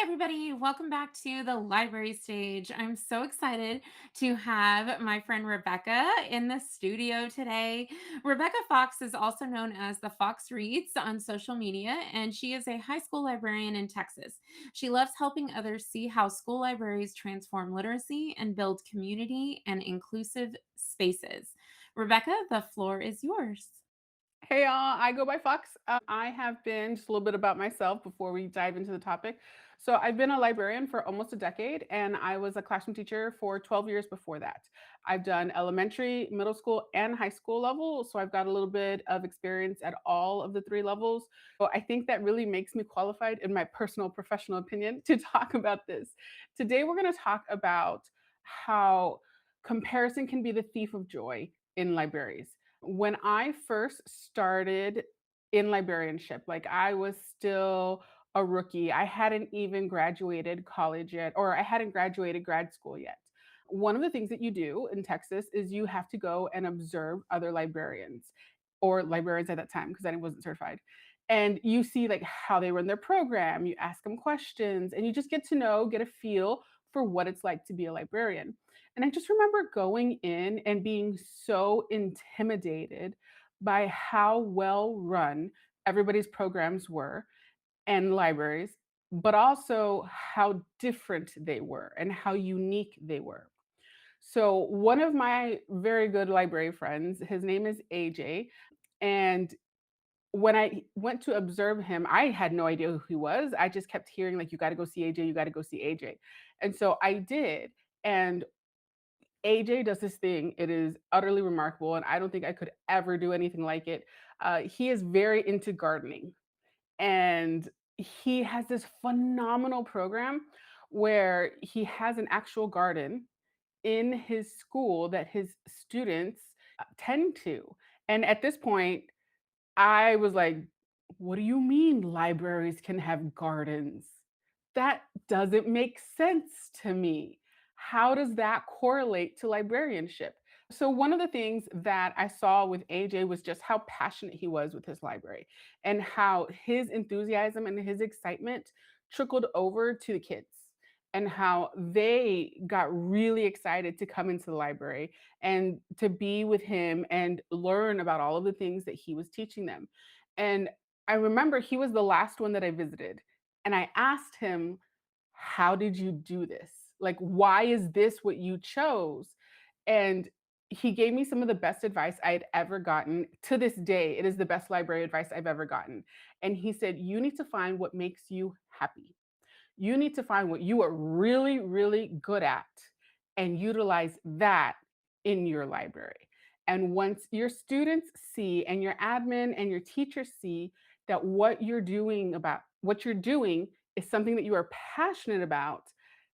everybody. Welcome back to the library stage. I'm so excited to have my friend Rebecca in the studio today. Rebecca Fox is also known as the Fox Reads on social media, and she is a high school librarian in Texas. She loves helping others see how school libraries transform literacy and build community and inclusive spaces. Rebecca, the floor is yours. Hey y'all, I go by Fox. I have been just a little bit about myself before we dive into the topic. So, I've been a librarian for almost a decade, and I was a classroom teacher for 12 years before that. I've done elementary, middle school, and high school level. So, I've got a little bit of experience at all of the three levels. So, I think that really makes me qualified, in my personal professional opinion, to talk about this. Today, we're going to talk about how comparison can be the thief of joy in libraries. When I first started in librarianship, like I was still a rookie. I hadn't even graduated college yet, or I hadn't graduated grad school yet. One of the things that you do in Texas is you have to go and observe other librarians or librarians at that time because I wasn't certified. And you see like how they run their program, you ask them questions, and you just get to know, get a feel for what it's like to be a librarian. And I just remember going in and being so intimidated by how well run everybody's programs were and libraries, but also how different they were and how unique they were. So, one of my very good library friends, his name is AJ. And when I went to observe him, I had no idea who he was. I just kept hearing, like, you got to go see AJ, you got to go see AJ. And so I did. And AJ does this thing. It is utterly remarkable, and I don't think I could ever do anything like it. He is very into gardening, and he has this phenomenal program where he has an actual garden in his school that his students tend to. And at this point, I was like, "What do you mean libraries can have gardens? That doesn't make sense to me. How does that correlate to librarianship?" So, one of the things that I saw with AJ was just how passionate he was with his library and how his enthusiasm and his excitement trickled over to the kids and how they got really excited to come into the library and to be with him and learn about all of the things that he was teaching them. And I remember he was the last one that I visited. And I asked him, "How did you do this? Like, why is this what you chose?" And he gave me some of the best advice I had ever gotten. To this day, it is the best library advice I've ever gotten. And he said, "You need to find what makes you happy. You need to find what you are really, really good at and utilize that in your library." And once your students see and your admin and your teachers see that what you're doing is something that you are passionate about,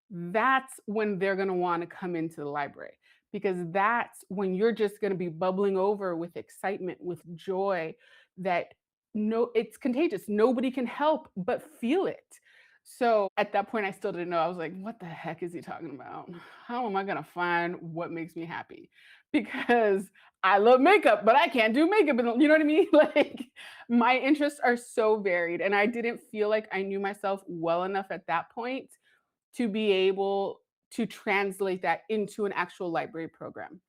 that's when they're going to want to come into the library because that's when you're just going to be bubbling over with excitement, with joy that no it's contagious. Nobody can help but feel it. So at that point, I still didn't know. I was like, what the heck is he talking about? How am I going to find what makes me happy? Because I love makeup, but I can't do makeup. And you know what I mean? Like my interests are so varied. And I didn't feel like I knew myself well enough at that point to be able to translate that into an actual library program.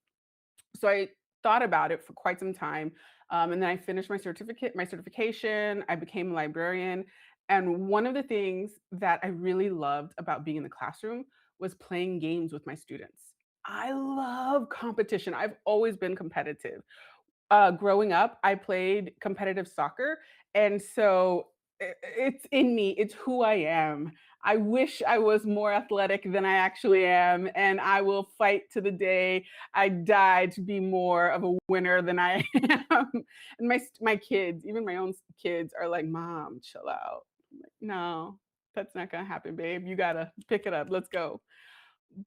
So I thought about it for quite some time. And then I finished my certification. I became a librarian. And one of the things that I really loved about being in the classroom was playing games with my students. I love competition. I've always been competitive. Growing up, I played competitive soccer, and so it's in me. It's who I am. I wish I was more athletic than I actually am, and I will fight to the day I die to be more of a winner than I am. And my kids, even my own kids, are like, "Mom, chill out." I'm like, "No, that's not gonna happen, babe. You gotta pick it up. Let's go."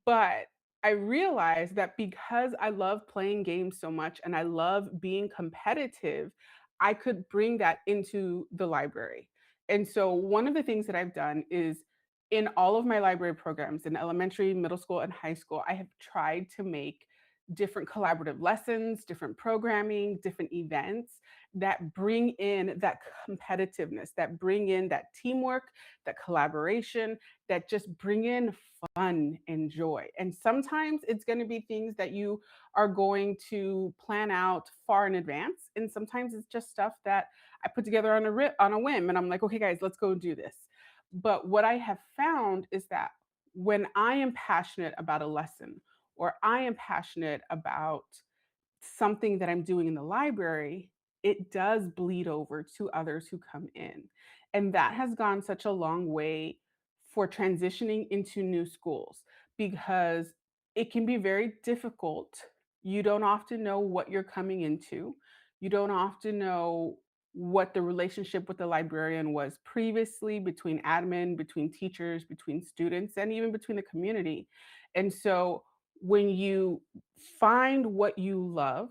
But I realized that because I love playing games so much and I love being competitive, I could bring that into the library. And so one of the things that I've done is in all of my library programs in elementary, middle school, and high school, I have tried to make different collaborative lessons, different programming, different events that bring in that competitiveness, that bring in that teamwork, that collaboration, that just bring in fun and joy. And sometimes it's going to be things that you are going to plan out far in advance, and sometimes it's just stuff that I put together on on a whim, and I'm like, okay, guys, let's go do this. But what I have found is that when I am passionate about a lesson, or I am passionate about something that I'm doing in the library, it does bleed over to others who come in. And that has gone such a long way for transitioning into new schools because it can be very difficult. You don't often know what you're coming into. You don't often know what the relationship with the librarian was previously between admin, between teachers, between students, and even between the community. And so when you find what you love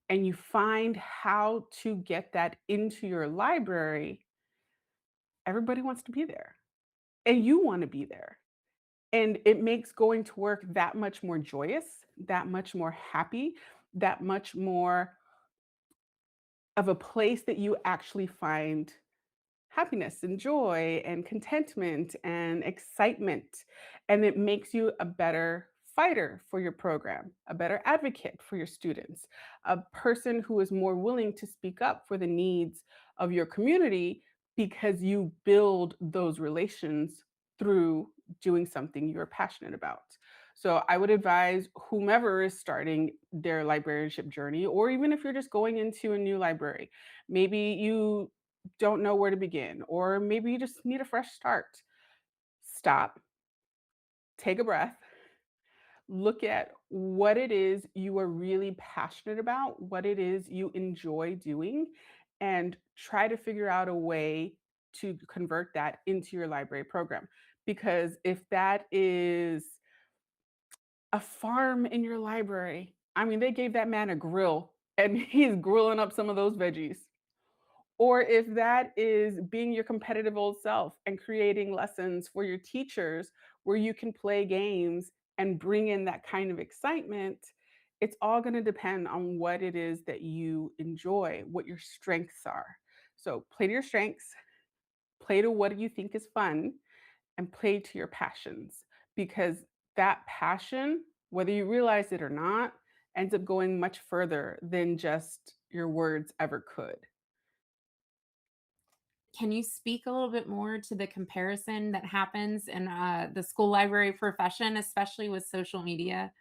and you find how to get that into your library, everybody wants to be there and you want to be there. And it makes going to work that much more joyous, that much more happy, that much more of a place that you actually find happiness and joy and contentment and excitement. And it makes you a better fighter for your program, a better advocate for your students, a person who is more willing to speak up for the needs of your community because you build those relations through doing something you're passionate about. So I would advise whomever is starting their librarianship journey, or even if you're just going into a new library, maybe you don't know where to begin, or maybe you just need a fresh start. Stop, take a breath, look at what it is you are really passionate about, what it is you enjoy doing, and try to figure out a way to convert that into your library program. Because if that is a farm in your library, I mean, they gave that man a grill and he's grilling up some of those veggies. Or if that is being your competitive old self and creating lessons for your teachers where you can play games and bring in that kind of excitement, it's all going to depend on what it is that you enjoy, what your strengths are. So play to your strengths, play to what you think is fun, and play to your passions because that passion, whether you realize it or not, ends up going much further than just your words ever could. Can you speak a little bit more to the comparison that happens in the school library profession, especially with social media?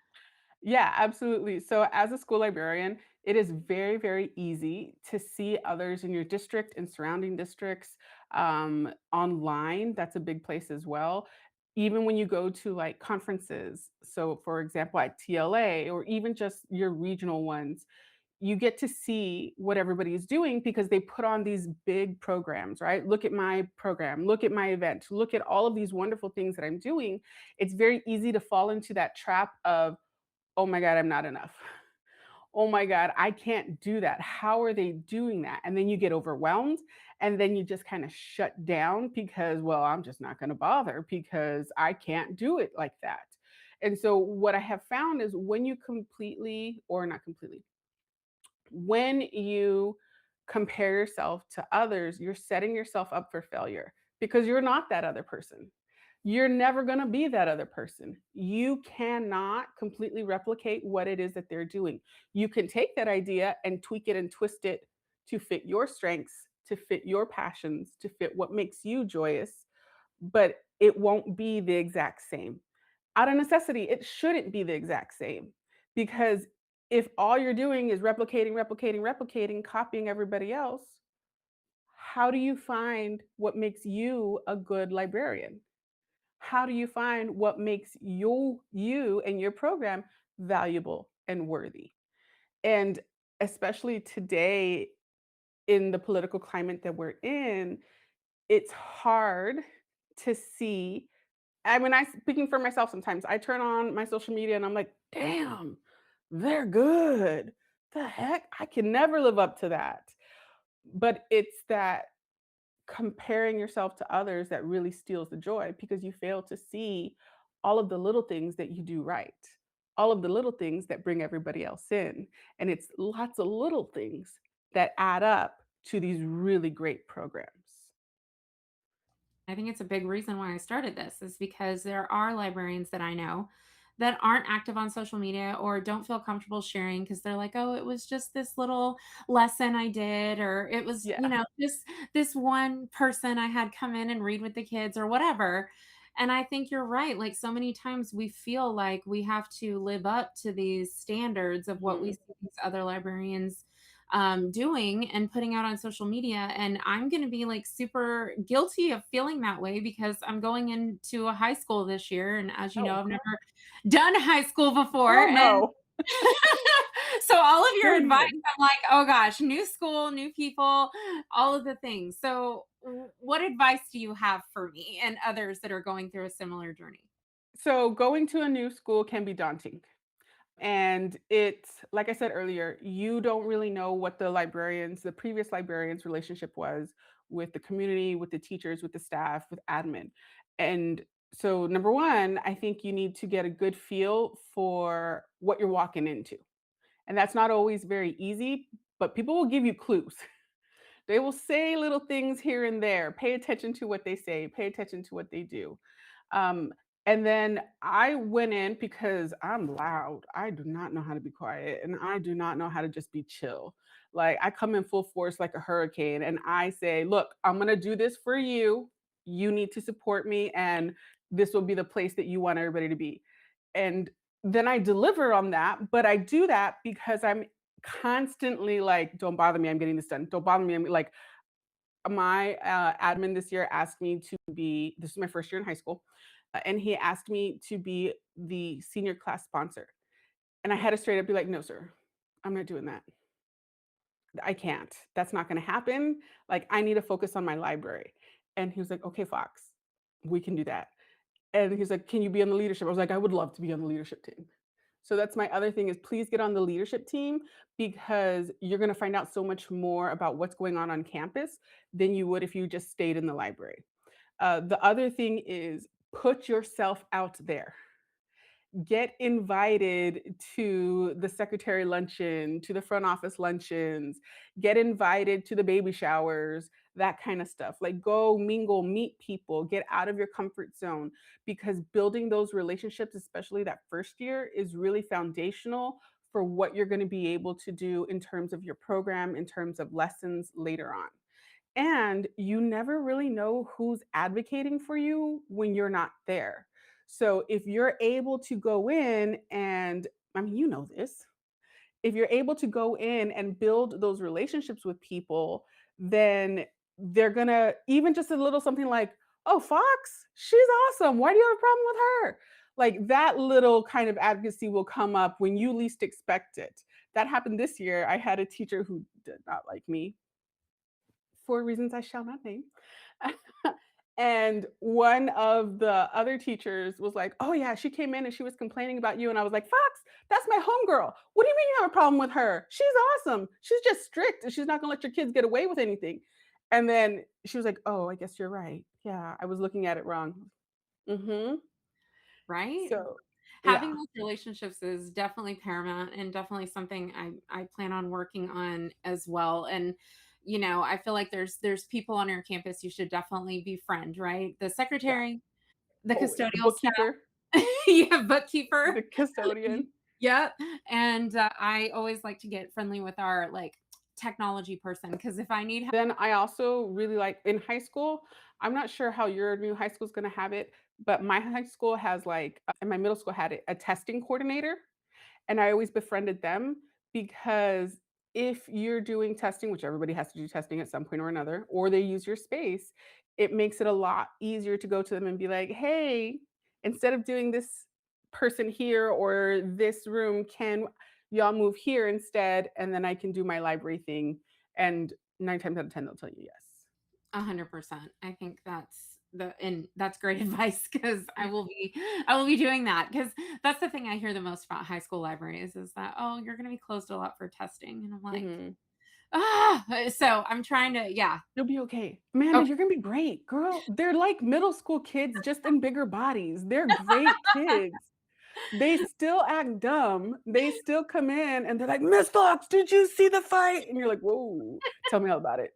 Yeah, absolutely. So, as a school librarian, it is very, very easy to see others in your district and surrounding districts online. That's a big place as well. Even when you go to like conferences, so for example, at TLA or even just your regional ones, you get to see what everybody is doing because they put on these big programs, right? Look at my program, look at my event, look at all of these wonderful things that I'm doing. It's very easy to fall into that trap of, oh my God, I'm not enough. Oh my God, I can't do that. How are they doing that? And then you get overwhelmed and then you just kind of shut down because, well, I'm just not going to bother because I can't do it like that. And so, what I have found is when you completely, or not completely, when you compare yourself to others, you're setting yourself up for failure because you're not that other person. You're never going to be that other person. You cannot completely replicate what it is that they're doing. You can take that idea and tweak it and twist it to fit your strengths, to fit your passions, to fit what makes you joyous, but it won't be the exact same. Out of necessity, it shouldn't be the exact same because if all you're doing is replicating, replicating, replicating, copying everybody else, how do you find what makes you a good librarian? How do you find what makes you and your program valuable and worthy? And especially today in the political climate that we're in, it's hard to see. I mean, I speaking for myself sometimes, I turn on my social media and I'm like, "Damn, they're good. The heck? I can never live up to that." But it's that comparing yourself to others that really steals the joy because you fail to see all of the little things that you do right, all of the little things that bring everybody else in. And it's lots of little things that add up to these really great programs. I think it's a big reason why I started this is because there are librarians that I know that aren't active on social media or don't feel comfortable sharing because they're like, "Oh, it was just this little lesson I did," or it was, Yeah. just this one person I had come in and read with the kids or whatever. And I think you're right. Like so many times we feel like we have to live up to these standards of what we Mhm. see these other librarians doing and putting out on social media. And I'm going to be like super guilty of feeling that way because I'm going into a high school this year. And as you know, Oh, I've never done high school before. girl, And no. so all of your You're advice, good. I'm like, oh gosh, new school, new people, all of the things. So, what advice do you have for me and others that are going through a similar journey? So going to a new school can be daunting. And it's like I said earlier, you don't really know what the previous librarians' relationship was with the community, with the teachers, with the staff, with admin. And so, number one, I think you need to get a good feel for what you're walking into. And that's not always very easy, but people will give you clues. They will say little things here and there. Pay attention to what they say, pay attention to what they do. Um, and then I went in because I'm loud. I do not know how to be quiet and I do not know how to just be chill. Like I come in full force like a hurricane and I say, "Look, I'm going to do this for you. You need to support me and this will be the place that you want everybody to be." And then I deliver on that, but I do that because I'm constantly like, "Don't bother me, I'm getting this done. Don't bother me." I'm like, my admin this year asked me to be, this is my first year in high school, and he asked me to be the senior class sponsor. And I had to straight up be like, "No, sir, I'm not doing that. I can't. That's not going to happen. Like, I need to focus on my library." And he was like, "Okay, Fox, we can do that." And he's like, "Can you be on the leadership?" I was like, "I would love to be on the leadership team." So that's my other thing is please get on the leadership team because you're going to find out so much more about what's going on campus than you would if you just stayed in the library. The other thing is put yourself out there. Get invited to the secretary luncheon, to the front office luncheons, get invited to the baby showers, that kind of stuff. Like go mingle, meet people, get out of your comfort zone because building those relationships, especially that first year, is really foundational for what you're going to be able to do in terms of your program, in terms of lessons later on. And you never really know who's advocating for you when you're not there. So if you're able to go in and, I mean, you know this, if you're able to go in and build those relationships with people, then they're gonna, even just a little something like, "Oh, Fox, she's awesome. Why do you have a problem with her?" Like that little kind of advocacy will come up when you least expect it. That happened this year. I had a teacher who did not like me for reasons I shall not name. And one of the other teachers was like, "Oh yeah, she came in and she was complaining about you." And I was like, "Fox, that's my homegirl. What do you mean you have a problem with her? She's awesome. She's just strict and she's not gonna let your kids get away with anything." And then she was like, "Oh, I guess you're right. Yeah, I was looking at it wrong." Mm-hmm. Right? So Having yeah. those relationships is definitely paramount and definitely something I plan on working on as well. And I feel like there's people on your campus you should definitely befriend, right? The Yeah. secretary, the Always. The custodial staff, bookkeeper, yeah, bookkeeper. the custodian. Yep. And I always like to get friendly with our like technology person because if I need help. Then I also really like in high school, I'm not sure how your new high school is gonna have it, but my high school has like and my middle school had it, a testing coordinator. And I always befriended them because if you're doing testing, which everybody has to do testing at some point or another, or they use your space, it makes it a lot easier to go to them and be like, "Hey, instead of doing this person here or this room, can y'all move here instead? And then I can do my library thing." And 9 times out of 10, they'll tell you yes. 100%. I think that's great advice because I will be doing that because that's the thing I hear the most about high school libraries is that, "Oh, you're gonna be closed a lot for testing," and I'm like, Mhm. so I'm trying to yeah. You'll be okay. Amanda, Okay. you're gonna be great. Girl, they're like middle school kids just in bigger bodies. They're great kids. They still act dumb. They still come in and they're like, "Miss Fox, did you see the fight?" And you're like, "Whoa, tell me all about it."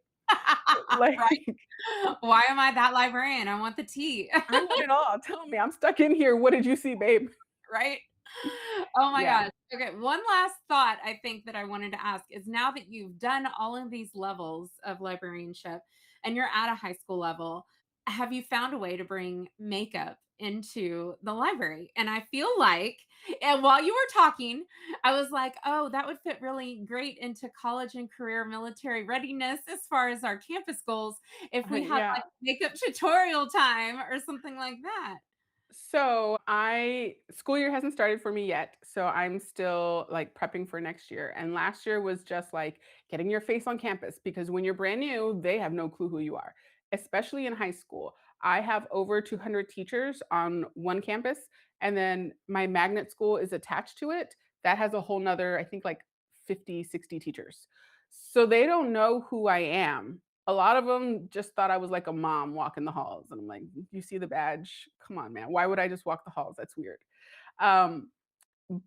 Like, Right? Why am I that librarian? I want the tea. I want it all. Tell me. I'm stuck in here. What did you see, babe? Right? Oh my Yeah. gosh. Okay, one last thought I think that I wanted to ask is now that you've done all of these levels of librarianship and you're at a high school level, have you found a way to bring makeup into the library? And I feel like, and while you were talking, I was like, oh, that would fit really great into college and career military readiness as far as our campus goals if we had Yeah. like makeup tutorial time or something like that. So I school year hasn't started for me yet. So I'm still like prepping for next year. And last year was just like getting your face on campus because when you're brand new, they have no clue who you are, especially in high school. I have over 200 teachers on one campus, and then my magnet school is attached to it. That has a whole nother, I think like 50, 60 teachers. So they don't know who I am. A lot of them just thought I was like a mom walking the halls, and I'm like, "You see the badge? Come on, man. Why would I just walk the halls? That's weird." Um,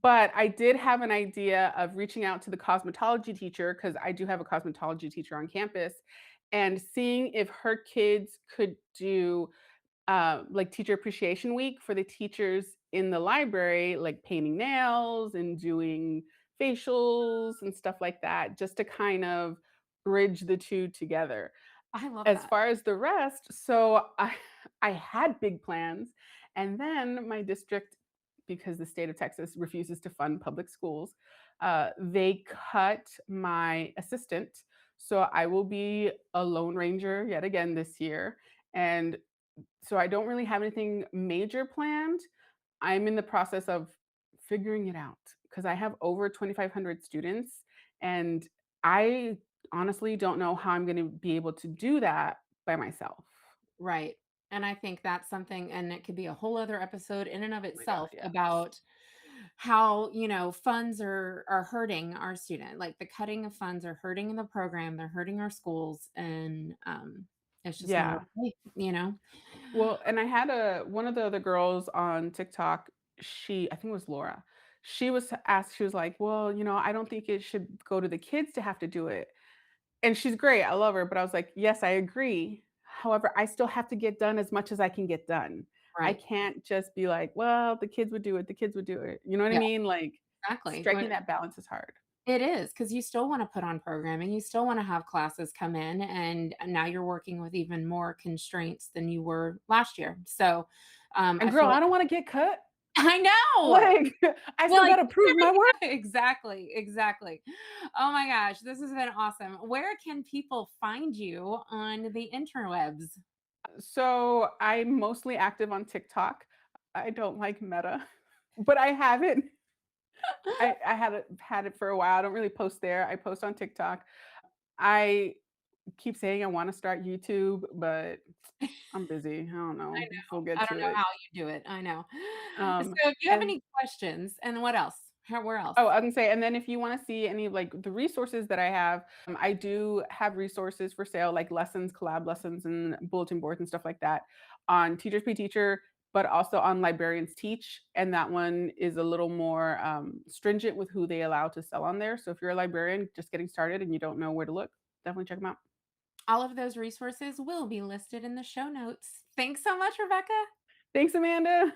but I did have an idea of reaching out to the cosmetology teacher because I do have a cosmetology teacher on campus, and seeing if her kids could do like teacher appreciation week for the teachers in the library, like painting nails and doing facials and stuff like that, just to kind of bridge the two together. I love As that. far as the rest, so I had big plans, and then my district, because the state of Texas refuses to fund public schools, they cut my assistant, so I will be a lone ranger yet again this year, and so I don't really have anything major planned. I'm in the process of figuring it out because I have over 2,500 students, and I honestly don't know how I'm gonna be able to do that by myself. Right. And I think that's something, and it could be a whole other episode in and of Oh my god, itself yes. about how, funds are hurting our student. Like the cutting of funds are hurting in the program, they're hurting our schools, and it's just not Yeah. okay. Well, and I had a one of the other girls on TikTok, I think it was Laura. She was asked, she was like, "Well, I don't think it should go to the kids to have to do it." And she's great, I love her, but I was like, "Yes, I agree. However, I still have to get done as much as I can get done. I Right. can't just be like, 'Well, the kids would do it, the kids would do it.'" You know what I Yeah, mean? Like, exactly. striking that balance is hard. It is because you still want to put on programming, you still want to have classes come in, and now you're working with even more constraints than you were last year. So And I girl, feel I don't wanna get cut. I know. Like, I still Well, gotta prove my worth. exactly, exactly. Oh my gosh, this has been awesome. Where can people find you on the interwebs? So, I'm mostly active on TikTok. I don't like Meta, but I have it. I had it for a while. I don't really post there. I post on TikTok. I keep saying I wanna start YouTube, but I'm busy. I don't I know if we'll know. get I don't to know it. how you do it. I know. Um, So if you have and any questions, and what else? Where else? Oh, I can say, and then if you wanna see any of, like, the resources that I have, I do have resources for sale, like lessons, collab lessons, and bulletin boards and stuff like that on Teachers Pay Teacher, but also on Librarians Teach, and that one is a little more, stringent with who they allow to sell on there, so if you're a librarian just getting started and you don't know where to look, definitely check them out. All of those resources will be listed in the show notes. Thanks so much, Rebecca. Thanks, Amanda.